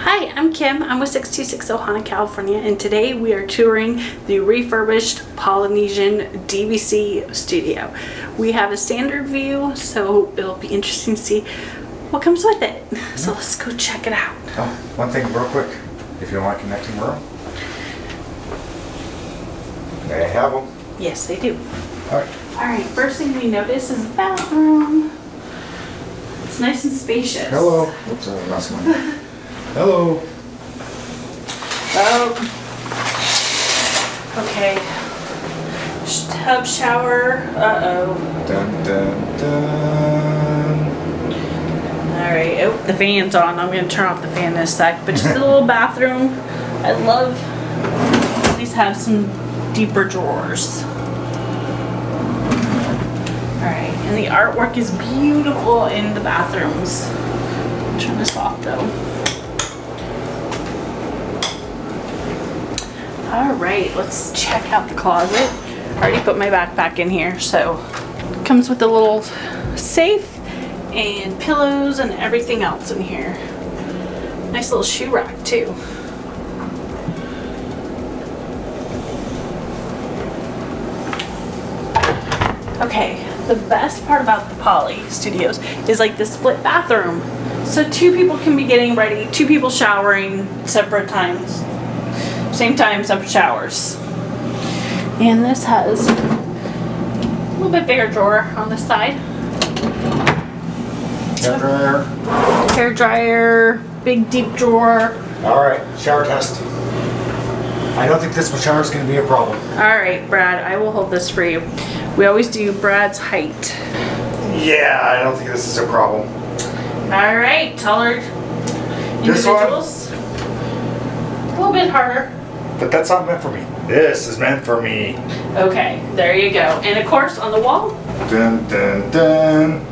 Hi, I'm Kim. I'm with 6260 Ohana, California, and today we are touring the refurbished Polynesian DVC studio. We have a standard view, so it'll be interesting to see what comes with it. So let's go check it out. Oh, one thing real quick, if you want a connecting room, they have them. Yes, they do. Alright. Alright, first thing we notice is the bathroom. It's nice and spacious. Hello. Whoops, I lost one. Hello. Okay. Tub shower. Uh-oh. Dun, dun, dun. Alright, oh, the fan's on. I'm going to turn off the fan in a sec. But just a little bathroom. I love these have some deeper drawers. Alright, and the artwork is beautiful in the bathrooms. Turn this off though. Alright, let's check out the closet. I already put my backpack in here, so it comes with a little safe and pillows and everything else in here. Nice little shoe rack too. Okay, the best part about the Poly Studios is like the split bathroom. So two people can be getting ready, two people showering separate times. Same time, separate showers. And this has a little bit bigger drawer on this side. Hair dryer. Hair dryer, big deep drawer. Alright, shower test. I don't think this shower is going to be a problem. Alright, Brad, I will hold this for you. We always do Brad's height. Yeah, I don't think this is a problem. Alright, taller This individuals. A little bit harder. But that's not meant for me. This is meant for me. Okay, there you go. And of course, on the wall. Dun, dun, dun.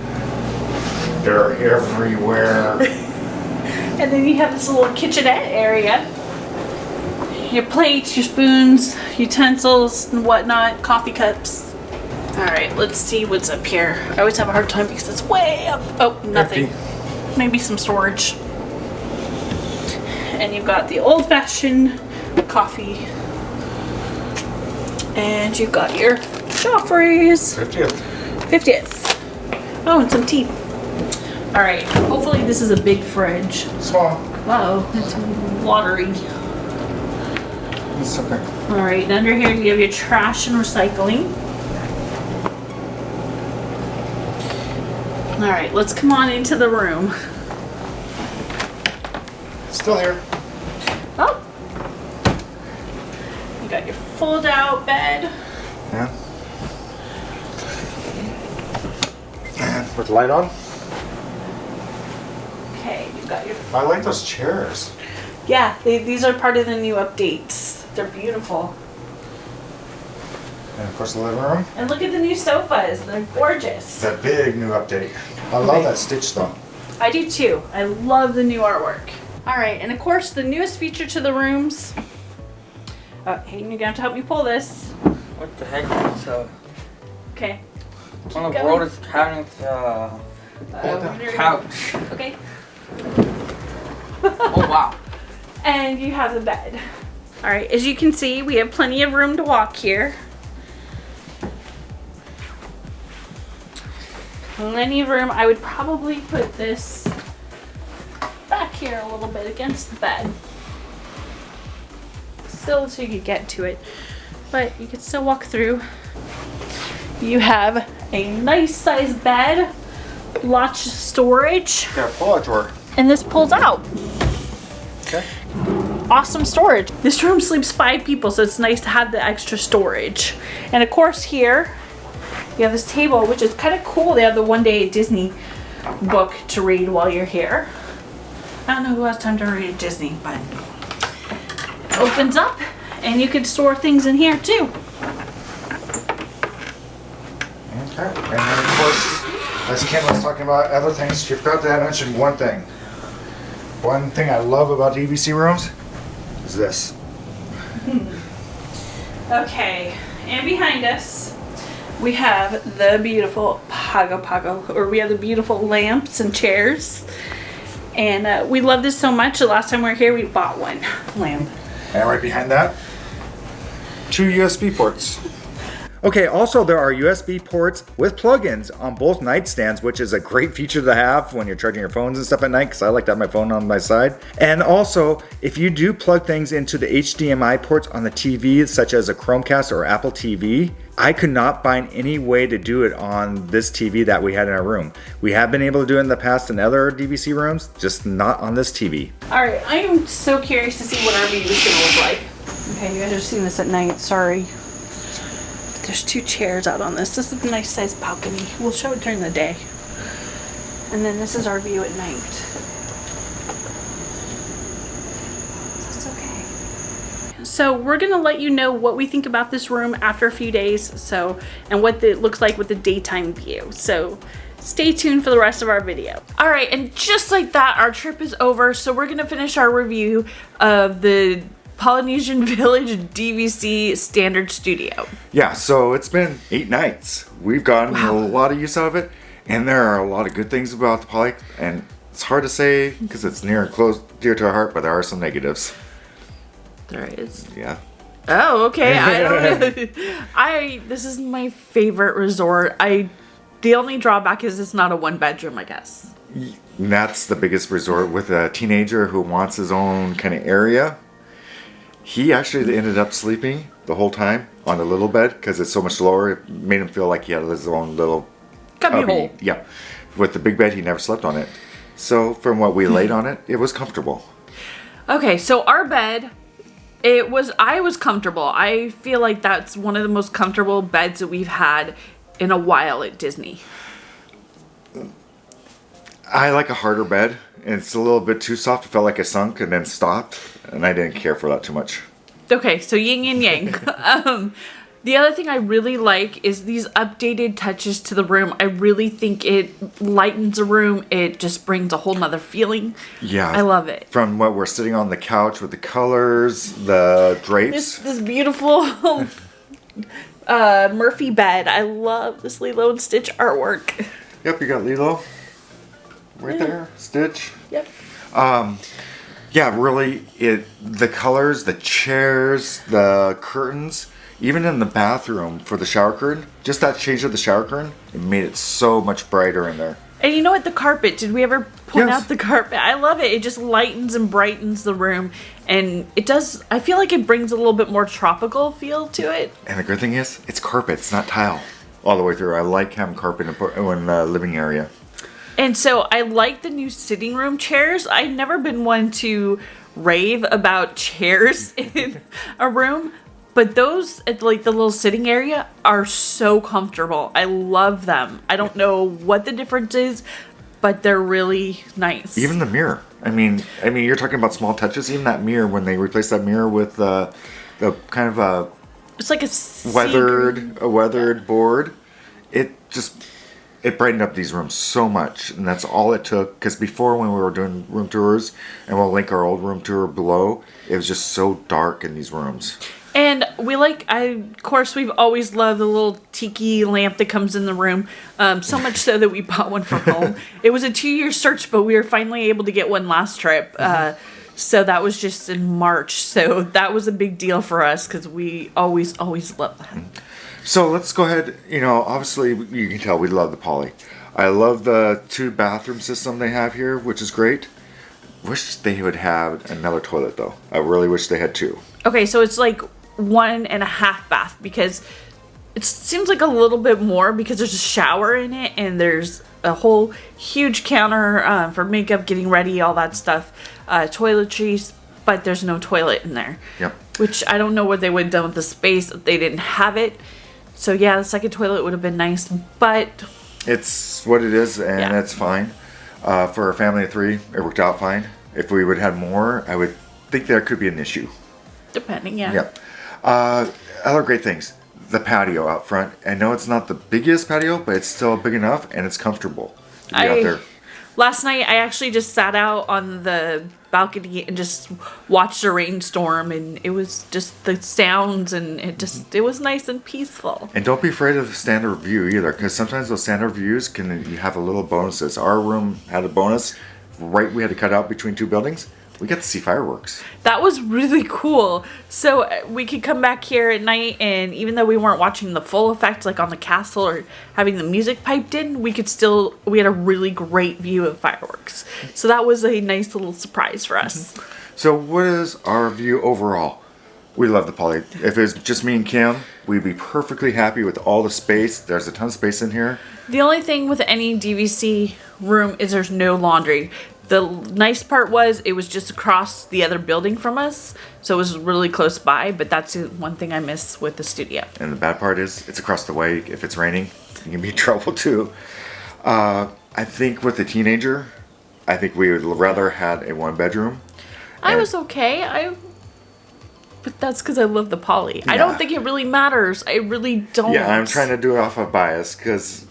They're everywhere. And then you have this little kitchenette area. Your plates, your spoons, utensils, and whatnot, coffee cups. Alright, let's see what's up here. I always have a hard time because it's way up. Oh, nothing. Empty. Maybe some storage. And you've got the old-fashioned coffee. And you've got your Joffrey's. 50th. Oh, and some tea. Alright, hopefully this is a big fridge. Small. Uh-oh, it's watery. It's okay. Alright, under here you have your trash and recycling. Alright, let's come on into the room. Still here. Oh! You got your fold out bed. Yeah. And with the light on. Okay, you got your... I like those chairs. Yeah, these are part of the new updates. They're beautiful. And of course the living room. And look at the new sofas. They're gorgeous. It's a big new update. I love that stitch though. I do too. I love the new artwork. Alright, and of course the newest feature to the rooms. Oh, Hayden, you're gonna have to help me pull this. What the heck is Okay. what in the world is having couch? Okay. Oh wow. And you have the bed. Alright, as you can see, we have plenty of room to walk here. Plenty of room. I would probably put this back here a little bit against the bed. Still so you could get to it. But you could still walk through. You have a nice sized bed. Lots of storage. Yeah, pull-out drawer. And this pulls out. Okay. Awesome storage. This room sleeps 5 people, so it's nice to have the extra storage. And of course here, you have this table, which is kind of cool. They have the One Day at Disney book to read while you're here. I don't know who has time to read at Disney, but it opens up and you can store things in here too. Okay. And then of course, as Kim was talking about other things, she forgot to mention one thing. One thing I love about DVC rooms is this. Okay, and behind us, we have the beautiful Pago, or we have the beautiful lamps and chairs. And we love this so much. The last time we were here, we bought one lamp. And right behind that, 2 USB ports. Okay, also there are USB ports with plugins on both nightstands, which is a great feature to have when you're charging your phones and stuff at night, because I like to have my phone on my side. And also, if you do plug things into the HDMI ports on the TV, such as a Chromecast or Apple TV, I could not find any way to do it on this TV that we had in our room. We have been able to do it in the past in other DVC rooms, just not on this TV. All right, I am so curious to see what our view is gonna look like. Okay, you guys are seeing this at night, sorry. There's 2 chairs out on this. This is a nice sized balcony. We'll show it during the day. And then this is our view at night. That's okay. So we're gonna let you know what we think about this room after a few days, and what it looks like with the daytime view. So stay tuned for the rest of our video. All right, and just like that, our trip is over. So we're gonna finish our review of the Polynesian Village DVC Standard Studio. Yeah, so it's been 8 nights. We've gotten a lot of use out of it, and there are a lot of good things about the Poly, and it's hard to say because it's near and close, dear to our heart, but there are some negatives. There is. Yeah. Oh, okay. I don't know. This is my favorite resort. The only drawback is it's not a 1-bedroom, I guess. And that's the biggest resort with a teenager who wants his own kind of area. He actually ended up sleeping the whole time on the little bed because it's so much lower. It made him feel like he had his own little Cubby hole. Yeah. With the big bed, he never slept on it. So from what we laid on it, it was comfortable. Okay, so our bed, I was comfortable. I feel like that's one of the most comfortable beds that we've had in a while at Disney. I like a harder bed, and it's a little bit too soft. It felt like it sunk and then stopped, and I didn't care for that too much. Okay, so yin and yang. The other thing I really like is these updated touches to the room. I really think it lightens a room. It just brings a whole nother feeling. Yeah. I love it. From what we're sitting on the couch with the colors, the drapes. This beautiful Murphy bed. I love this Lilo and Stitch artwork. Yep, you got Lilo right there. Stitch. Yep. Yeah, really, the colors, the chairs, the curtains, even in the bathroom for the shower curtain, just that change of the shower curtain, it made it so much brighter in there. And you know what? The carpet. Did we ever point Yes. out the carpet? I love it. It just lightens and brightens the room. And it does, I feel like it brings a little bit more tropical feel to it. And the good thing is, it's carpet, it's not tile all the way through. I like having carpet in the living area. And so I like the new sitting room chairs. I've never been one to rave about chairs in a room, but those at like the little sitting area are so comfortable. I love them. I don't know what the difference is, but they're really nice. Even the mirror. I mean, you're talking about small touches. Even that mirror, when they replaced that mirror with the kind of a it's like weathered board, it brightened up these rooms so much, and that's all it took. Because before, when we were doing room tours, and we'll link our old room tour below, it was just so dark in these rooms. And of course, we've always loved the little tiki lamp that comes in the room. So much so that we bought one for home. It was a 2-year search, but we were finally able to get one last trip. So that was just in March. So that was a big deal for us because we always loved that. So let's go ahead. Obviously, you can tell we love the Poly. I love the 2 bathroom system they have here, which is great. Wish they would have another toilet, though. I really wish they had 2. Okay, so it's like 1.5 bath because it seems like a little bit more because there's a shower in it and there's a whole huge counter for makeup, getting ready, all that stuff, toiletries, but there's no toilet in there. Yep. Which I don't know what they would have done with the space if they didn't have it. So yeah, the second toilet would have been nice, but it's what it is, and it's fine. For a family of 3, it worked out fine. If we would have more, I would think there could be an issue. Depending, yeah. Yep. Other great things. The patio out front. I know it's not the biggest patio, but it's still big enough, and it's comfortable to be out there. Last night, I actually just sat out on the balcony and just watched a rainstorm, and it was just the sounds, and it was nice and peaceful. And don't be afraid of the standard view either, because sometimes those standard views you have a little bonuses. Our room had a bonus we had to cut out between two buildings. We got to see fireworks. That was really cool. So we could come back here at night, and even though we weren't watching the full effect, like on the castle or having the music piped in, we had a really great view of fireworks. So that was a nice little surprise for us. So what is our view overall? We love the Poly. If it was just me and Kim, we'd be perfectly happy with all the space. There's a ton of space in here. The only thing with any DVC room is there's no laundry. The nice part was it was just across the other building from us, so it was really close by, but that's the one thing I miss with the studio. And the bad part is it's across the way. If it's raining, you can be in trouble too. I think with a teenager, I think we would rather had a one bedroom. I was okay. But that's because I love the Poly. I don't think it really matters. I really don't. Yeah, I'm trying to do it off of bias because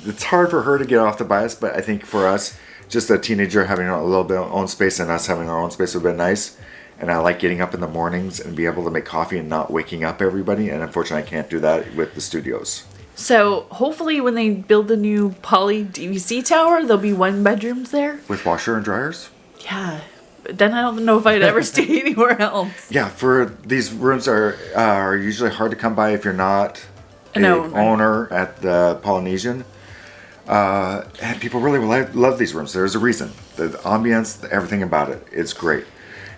it's hard for her to get off the bias, but I think for us, just a teenager having a little bit of own space and us having our own space would have been nice. And I like getting up in the mornings and be able to make coffee and not waking up everybody. And unfortunately, I can't do that with the studios. So hopefully when they build the new Poly DVC tower, there'll be one bedrooms there. With washer and dryers? Yeah. But then I don't know if I'd ever stay anywhere else. Yeah, for these rooms are usually hard to come by if you're not an owner at the Polynesian. And people really love these rooms. There's a reason. The ambience, everything about it, it's great.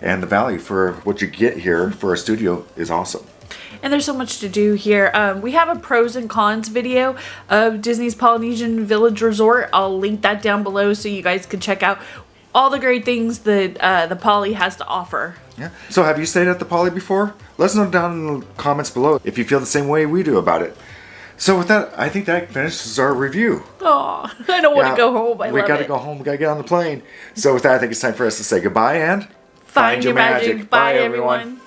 And the value for what you get here for a studio is awesome. And there's so much to do here. We have a pros and cons video of Disney's Polynesian Village Resort. I'll link that down below so you guys can check out all the great things that the Poly has to offer. Yeah. So have you stayed at the Poly before? Let us know down in the comments below if you feel the same way we do about it. So with that, I think that finishes our review. Oh, I don't want to go home. We got to go home. We got to get on the plane. So with that, I think it's time for us to say goodbye and find your magic. Bye, everyone.